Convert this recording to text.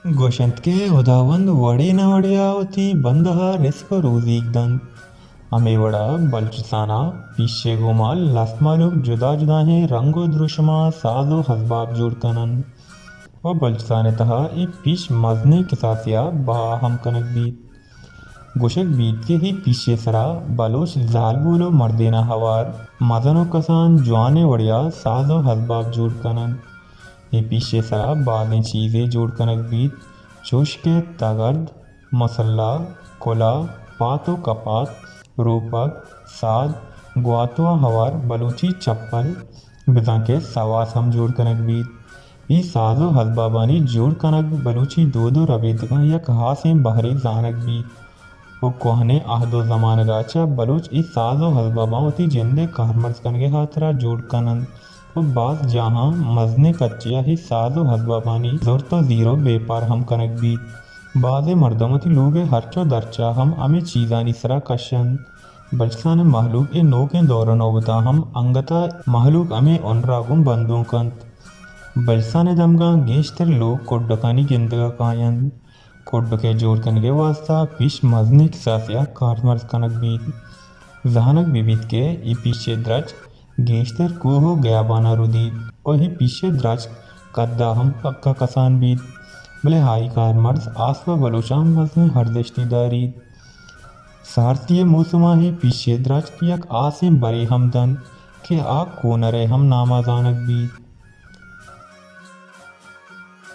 गोशंत के खुदावंद वड़ी न वड़ियावती बंदहा रिस्क रोजीक दंद हमें वड़ा बलचसाना पीछे गोमाल लस्मालुक जुदा जुदा हैं रंगो द्रुशमा साजो हसबाब जोड़ कनन व बलचसाने तहा ए पीछ मजने किसासिया बा हम कनक बीत गोशक बीत के ही पीछे सरा बलोच जाल बोलो मर्देना हवार मजनो कसान जवाने वड़िया साजो हसबाब जोड़ कनन ये पीछे सरा बादें चीज़ें जोड़ कनक बीत चोश के तगर्द मसल्ला कोला पातो कपात रूपक साद ग्वातवा हवार बलूची चप्पल बिजा के सवास हम जोड़ कनक बीत ये साजो हसबाबानी जोड़ कनक बलूची दो दो रवेदगा या कहा से बहरे जानक बीत वो कोहने आहदो जमान गाचा बलूच इस साजो हसबाबावती जिंदे कारमर्ज कनगे हाथरा जोड़ कनन वो बास जहाँ मजने कच्चिया ही साजो हसबाबानी जोर तो जीरो बेपार हम कनक बीत बाजे मर्दमती लोगे हरचो दरचा हम अमे चीज़ानी सरा कशन बचसाने महलूक ए नोके दौरन ओबता हम अंगता महलूक अमे उनरागुम बंदों कंत बचसाने दमगा गेश्तर लोग कोड्डकानी जिंदगा कायन कोड्डके जोड़ कनगे वास्ता पिश मजने की सासिया कारमर्ज कनक बीत जहानक बीबीत के ई पीछे द्रज गेश्तर को हो गया बाना रुदीद और ही पीछे द्रज कद्दा हम पक्का कसान बीत भले हाई कार मर्ज आसवा बलोचाम मजने हरदश्ती दारीद सारतीय मौसमा ही पीछे द्रज कियक आसे बरे हमदन के आग को नरे हम नामा जानक बीत